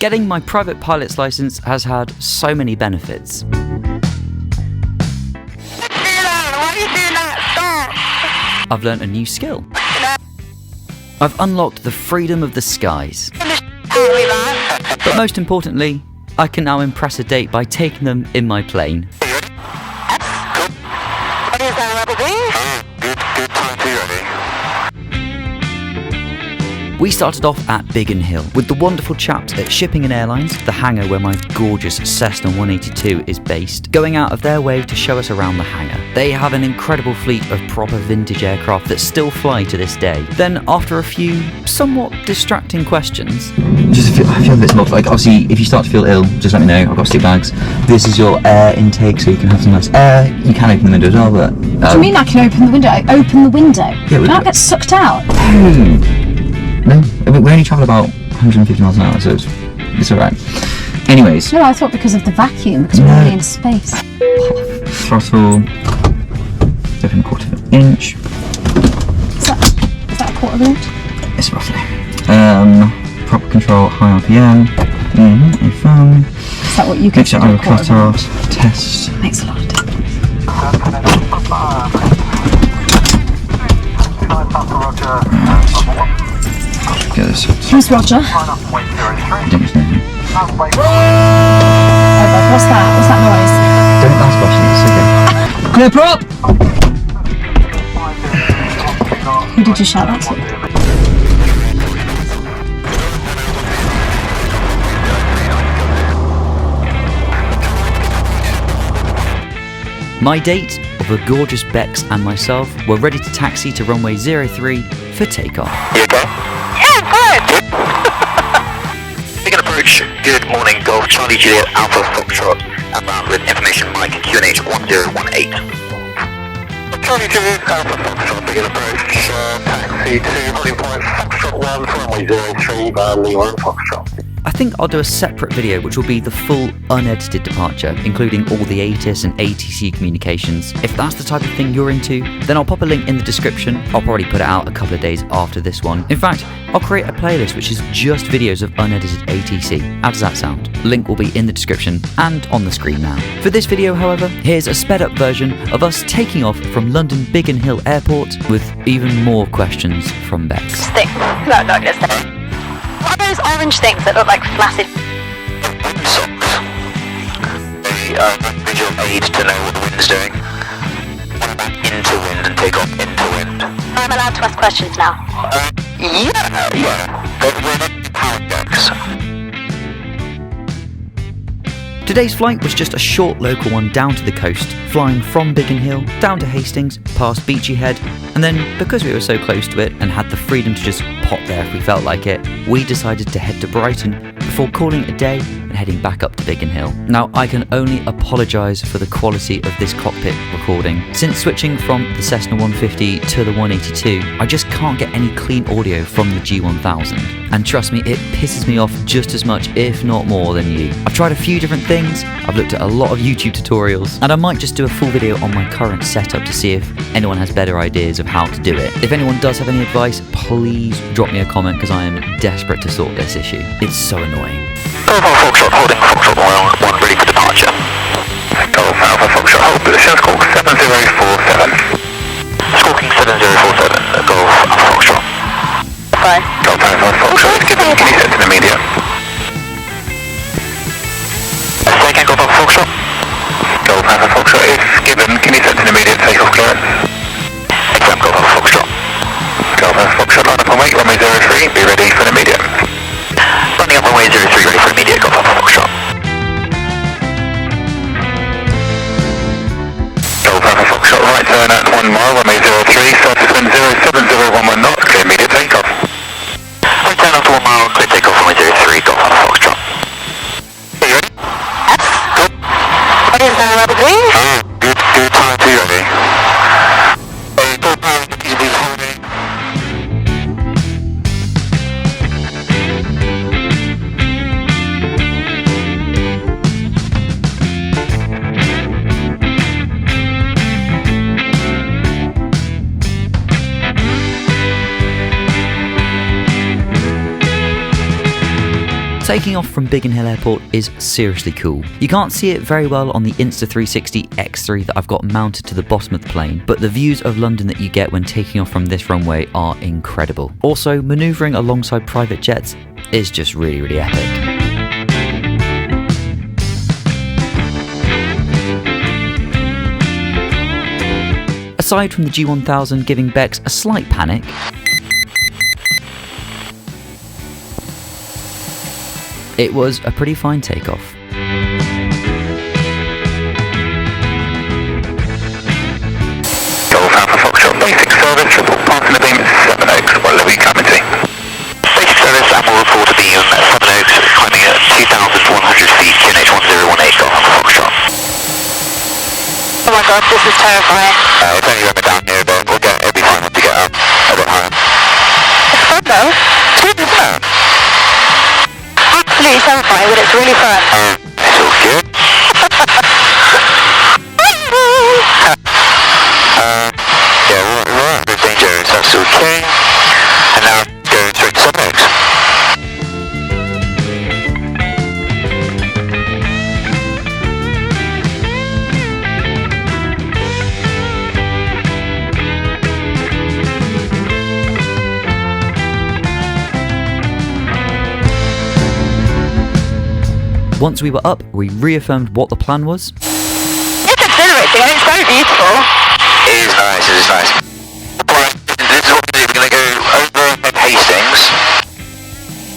Getting my private pilot's license has had so many benefits. I've learnt a new skill. I've unlocked the freedom of the skies. But most importantly, I can now impress a date by taking them in my plane. We started off at Biggin Hill with the wonderful chaps at Shipping and Airlines, the hangar where my gorgeous Cessna 182 is based, going out of their way to show us around the hangar. They have an incredible fleet of proper vintage aircraft that still fly to this day. Then, after a few somewhat distracting questions... I feel a bit muffled. Like, obviously, if you start to feel ill, just let me know. I've got stick bags. This is your air intake, so you can have some nice air. You can open the window as well, but... What do you mean I can open the window? I open the window? Yeah, can I get sucked out? No, we only travel about 150 miles an hour, so it's alright. Anyways. No, I thought because of the vacuum, because we're only in space. Throttle. Open a quarter of an inch. Is that a quarter of an inch? Yes, roughly. Proper control, high RPM. A phone. Is that what you can Exit over clutter. Test. Makes a lot of difference. Get this. Who's Roger? I don't know. Oh God, what's that? What's that noise? Don't ask questions, it's okay. Clear prop! Who did you shout that to? My date of the gorgeous Bex and myself were ready to taxi to runway 03 for takeoff. You okay? Yeah, good! Biggin approach, good morning, Golf Charlie Juliet Alpha Foxtrot, outbound with information Mike QNH 1018. Charlie Juliet Alpha Foxtrot, Biggin approach, taxi to holding point Foxtrot 1 for runway 03, Lima Foxtrot. I think I'll do a separate video which will be the full unedited departure, including all the ATIS and ATC communications. If that's the type of thing you're into, then I'll pop a link in the description. I'll probably put it out a couple of days after this one. In fact, I'll create a playlist which is just videos of unedited ATC. How does that sound? Link will be in the description and on the screen now. For this video, however, here's a sped up version of us taking off from London Biggin Hill Airport with even more questions from Bex. No, not just that. What are those orange things that look like flaccid Socks. They visual aid to know what the wind's doing. One about into wind and take off into wind. I'm allowed to ask questions now. Yeah. We're power decks. Today's flight was just a short local one down to the coast, flying from Biggin Hill down to Hastings, past Beachy Head, and then because we were so close to it and had the freedom to just pop there if we felt like it, we decided to head to Brighton before calling it a day and heading back up to Biggin Hill. Now, I can only apologise for the quality of this cockpit recording. Since switching from the Cessna 150 to the 182, I just can't get any clean audio from the G1000. And trust me, it pisses me off just as much, if not more, than you. I've tried a few different things, I've looked at a lot of YouTube tutorials, and I might just do a full video on my current setup to see if anyone has better ideas of how to do it. If anyone does have any advice, please drop me a comment because I am desperate to sort this issue. It's so annoying. Golf Alpha Foxtrot holding Foxtrot 1 ready for departure. Golf Alpha Foxtrot hold position, squawk 7047. Squawking 7047, Golf Alpha Foxtrot. Fine. Golf Alpha Foxtrot is given, can you set an immediate? Second Golf Alpha Foxtrot. Golf Alpha Foxtrot is given, can you set an immediate takeoff clearance? Exam Golf Alpha Foxtrot. Golf Alpha Foxtrot line up on wait, runway 03, be ready for an immediate. Running up runway 03, ready for immediate, Golf Alpha Foxtrot. Golf Alpha Foxtrot, right turn at 1 mile, runway 03, surface wind 07011 knots, clear immediate takeoff. Right turn after 1 mile, clear takeoff, runway 03. Taking off from Biggin Hill Airport is seriously cool. You can't see it very well on the Insta360 X3 that I've got mounted to the bottom of the plane, but the views of London that you get when taking off from this runway are incredible. Also, manoeuvring alongside private jets is just really epic. Aside from the G1000 giving Bex a slight panic, it was a pretty fine takeoff. Golf Alpha Foxtrot, basic service, report passing the beam at 7 Oaks, what level are you coming to? Basic service and will report to beam at 7 Oaks, climbing at 2,100 feet, QNH 1018, Golf Alpha Foxtrot. Oh my god, this is terrifying. It's only when we're down here, but it'll be fine once we get up a bit higher. It's fun though. Yeah. Absolutely terrifying, but it's really fun. It's all good. Yeah, we're out of danger, so that's okay. And now going straight to 7 Oaks. Once we were up, we reaffirmed what the plan was. It's exhilarating and it's very beautiful. It is nice, it is nice. Right, this is what we're going to do. We're going to go over Hastings.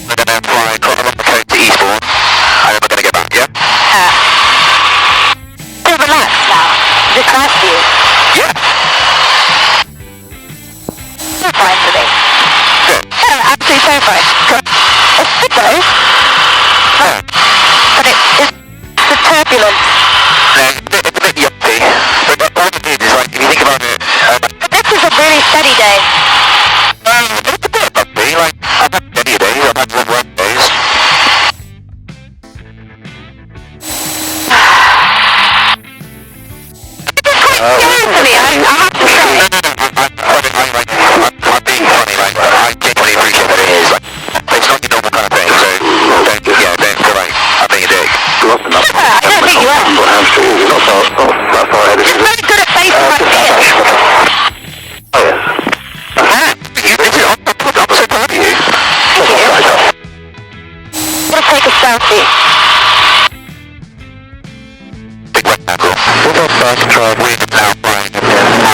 We're going to fly across along the coast to Eastbourne. And then we're going to get back, yeah? Feel relaxed now. Is it nice for you? Yeah. Terrifying for me. Good. Yeah, absolutely terrifying. It's good though. Yeah. But it's the turbulence. It's a bit yuppie. But all it is like, if you think about it... But this is a really steady day. It's a bit bumpy, like, I've had steady days, I've had some work days. Scary for me, I have to say. I'm being funny, like, I genuinely appreciate that it is, like, it's not your normal kind of thing, so don't feel like I'm being a dick. Yeah, I don't think you are. Not that far ahead. You're very good at facing my fears. Oh, yes. I'm so proud of you. Thank you. I'm going to take a selfie. Big wet tackle. What about first try with now flying in the area?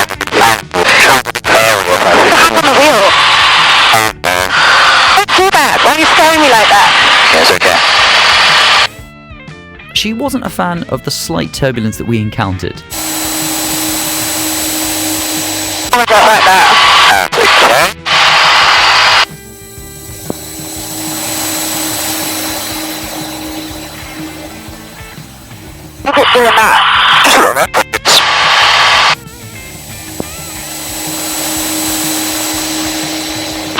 Hand on the wheel. Don't do that. Why are you scaring me like that? Yeah, it's okay. She wasn't a fan of the slight turbulence that we encountered. Oh, I don't like that. That's okay. Look at doing that. Just remember it's...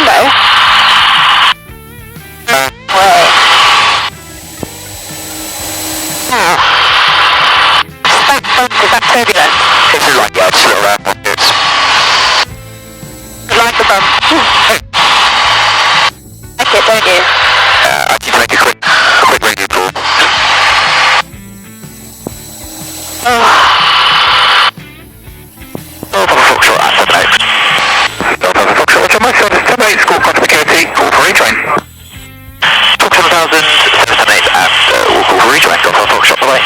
No. Way. Is that turbulent? This is like, yeah, just a little round pockets. You like the bump? Like it, don't you? I need to make a quick radio call. Golf Alpha Foxtrot at 7 Oaks. Golf Alpha Foxtrot, watch on my service, 7 Oaks, call continuity, call for rejoin. Talk 7000, 778, and we'll call for rejoin. Golf Alpha Foxtrot, bye-bye.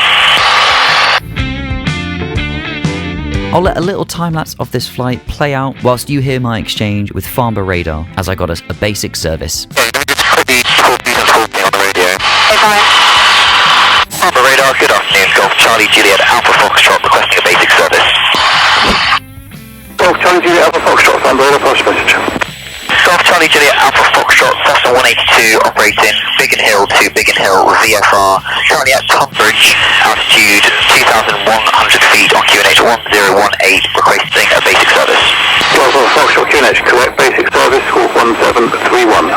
I'll let a little time-lapse of this flight play out whilst you hear my exchange with Farnborough Radar as I got us a basic service. Okay, let me just quickly call me on the radio. Hey, bye. Farnborough Radar, good afternoon. Golf Charlie Juliet Alpha Foxtrot requesting a basic service. Golf Charlie Juliet Alpha Foxtrot, Farnborough, pass message. Golf Charlie Juliet Alpha Foxtrot, Cessna 182 operating Biggin Hill to Biggin Hill VFR, currently at Tunbridge, altitude 2,100 feet on QNH 1018, requesting a basic service. Golf Alpha Foxtrot, QNH, correct, basic service, call 1731.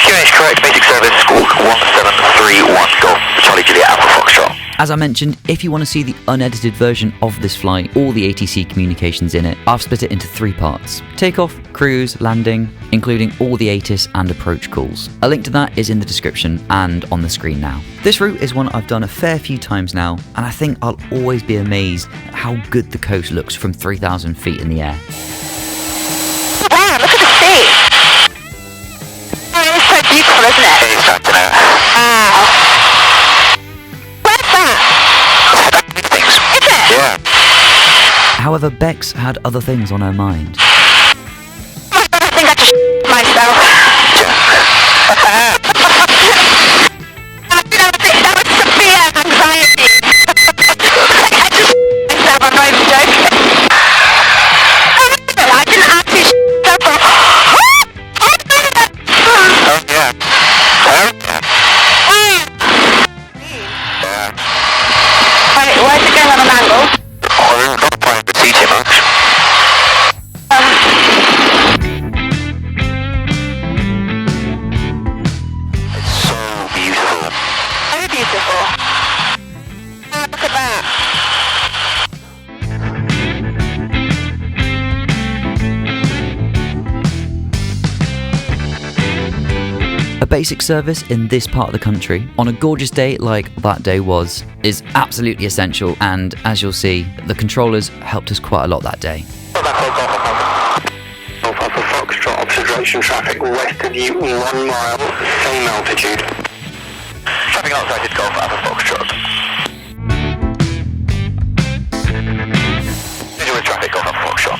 QNH correct, basic service, squawk 1731, Golf Charlie Juliet Alpha Foxtrot. As I mentioned, if you want to see the unedited version of this flight, all the ATC communications in it, I've split it into 3 parts: takeoff, cruise, landing, including all the ATIS and approach calls. A link to that is in the description and on the screen now. This route is one I've done a fair few times now, and I think I'll always be amazed at how good the coast looks from 3,000 feet in the air. Wow, look at the sea! Oh, it's so beautiful, isn't it? Exactly. Wow. Where's that? Things. Is it? Yeah. However, Bex had other things on her mind. I think I just myself. That was severe anxiety. I just myself, I'm not even joking. I didn't actually myself. Oh, yeah. Right, where's it going on an angle? Oh, we're not playing the sea too much. It's so beautiful. Very beautiful. Oh, look at that. A basic service in this part of the country, on a gorgeous day like that day was, is absolutely essential, and as you'll see, the controllers helped us quite a lot that day. Alpha Foxtrot, observation traffic west of you, 1 mile, same altitude. Traffic outside is Golf Alpha Foxtrot. Visual traffic Golf Alpha Foxtrot.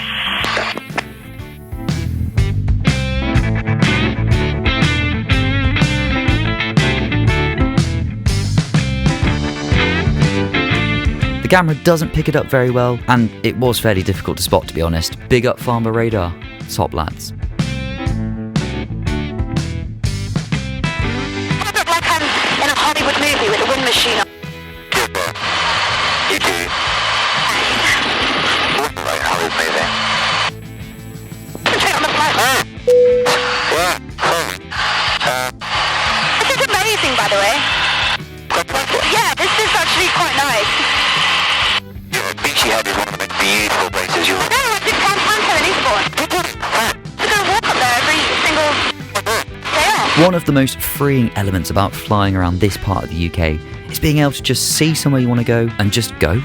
The camera doesn't pick it up very well, and it was fairly difficult to spot, to be honest. Big up Farnborough Radar, top lads. I look like I'm in a Hollywood movie with a wind machine on. Good boy. You do. Like Hollywood movie. Straight on the flight. Yeah. This is amazing, by the way. Yeah, this is actually quite nice. Beachy Head is one of the most beautiful places you'll No, I did Farnborough in Eastbourne. We're going to walk up there every single day off. One of the most freeing elements about flying around this part of the UK is being able to just see somewhere you want to go and just go. You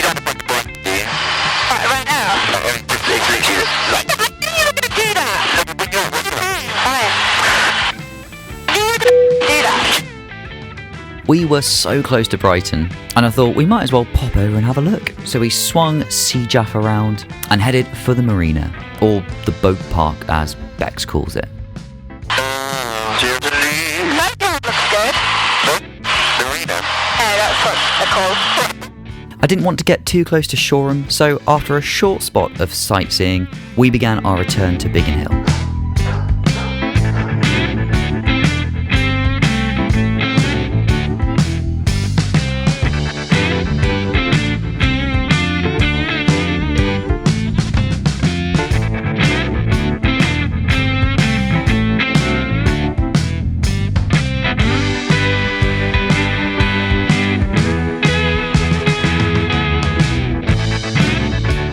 don't have to put the button, do you? Right now. It's literally just like... I knew you were going to do that. Fine. I knew you were going to do that. We were so close to Brighton, and I thought we might as well pop over and have a look. So we swung Sea Jaff around and headed for the marina, or the boat park as Bex calls it. That looks good. Marina. Yeah, that's what they're called. I didn't want to get too close to Shoreham, so after a short spot of sightseeing, we began our return to Biggin Hill.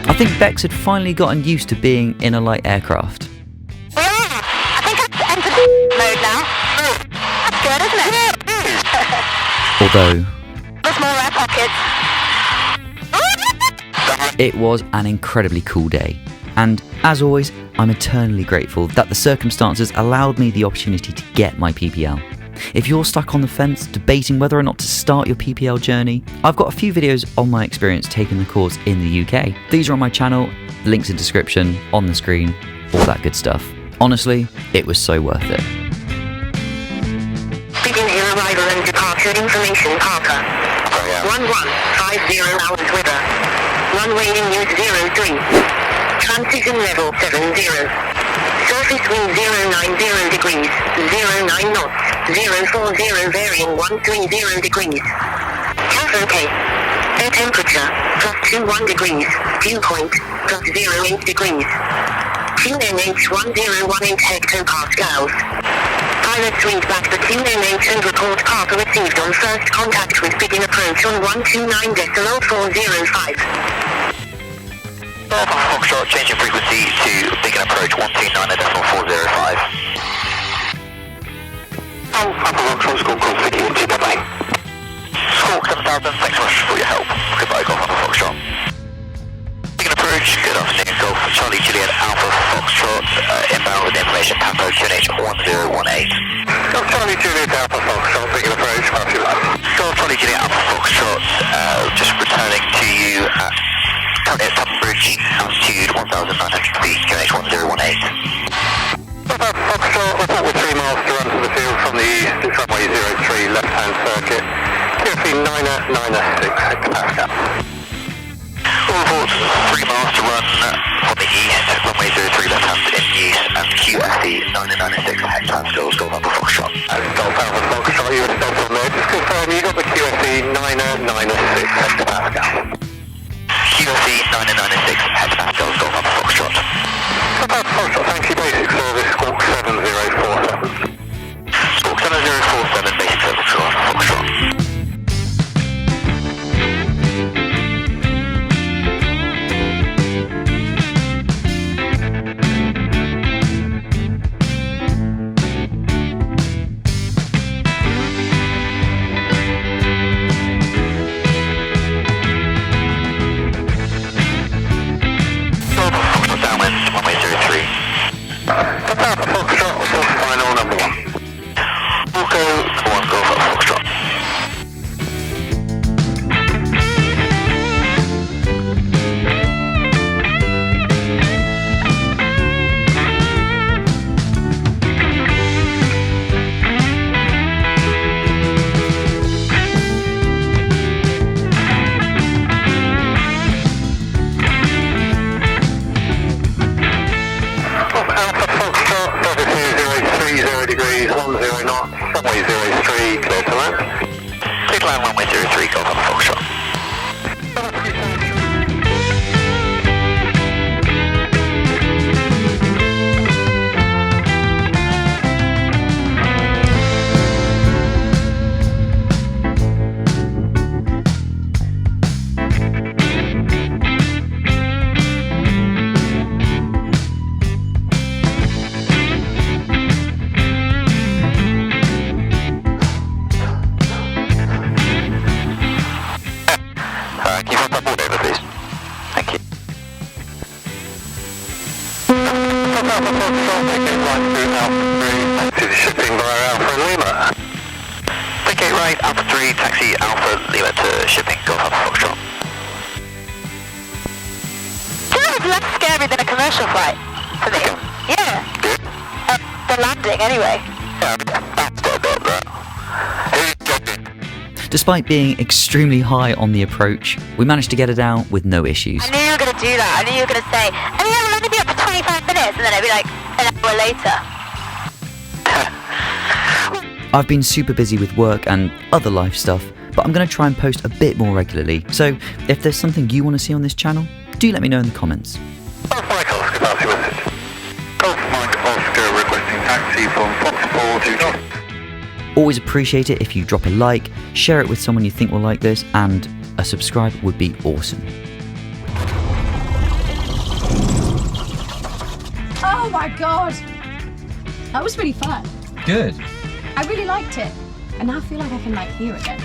I think Bex had finally gotten used to being in a light aircraft. We are. I think I've entered mode now. That's good, isn't it? Although, There's more air pockets. it was an incredibly cool day. And as always, I'm eternally grateful that the circumstances allowed me the opportunity to get my PPL. If you're stuck on the fence, debating whether or not to start your PPL journey, I've got a few videos on my experience taking the course in the UK. These are on my channel, the link's in description, on the screen, all that good stuff. Honestly, it was so worth it. Biggin Hill arrival and departure information, Parker. 1150 hours weather. Runway in use 03. Transition level 70. Surface wind 090 degrees, 09 knots, 040 varying 130 degrees. Health okay. Air temperature, +21 degrees, dew point, +08 degrees. Fuel NH 1018 hectopascals. Pilots read back the 208 and report Papa received on first contact with Biggin approach on 129.405. Alpha Foxtrot, changing frequency to Biggin approach 129.405. Alpha Foxtrot, score call 50, bye-bye. Squawk 7000, thanks so much for your help. Goodbye, Golf Alpha Foxtrot. Biggin approach, good afternoon, Golf Charlie Juliet Alpha Foxtrot, inbound with information, Papa QNH 1018. Golf Charlie Juliet Alpha Foxtrot, Biggin approach, pass you up. Golf Charlie Juliet Alpha Foxtrot, just returning to you at currently at Sutton Bridge, altitude 1,900 feet, QNH 1018. Alpha Foxtrot, report with 3 miles to run to the field from the east, it's runway 03, left-hand circuit, QFE 996 hectopascal. All reports, 3 miles to run from the east, runway 03 left-hand in use, and QFE 996 hectopascals, Golf Alpha Foxtrot. Golf Alpha Foxtrot, you were stepped on there, just confirm you got the QFE 996 hectopascal. QFE 996 hectopascals, Golf Alpha Foxtrot. Golf Alpha Foxtrot, thank you, basic service, squawk 7047. Squawk 7047, basic service, Golf Alpha Foxtrot. Despite being extremely high on the approach, we managed to get it out with no issues. I knew you were going to do that. I knew you were going to say, oh yeah, we'll only be up for 25 minutes, and then it'd be like an hour later. I've been super busy with work and other life stuff, but I'm going to try and post a bit more regularly. So if there's something you want to see on this channel, do let me know in the comments. Golf Mike Oscar, pass your message. Golf Mike Oscar requesting taxi from Foxball to North. Always appreciate it if you drop a like, share it with someone you think will like this, and a subscribe would be awesome. Oh my god! That was really fun. Good. I really liked it. And now I feel like I can hear again.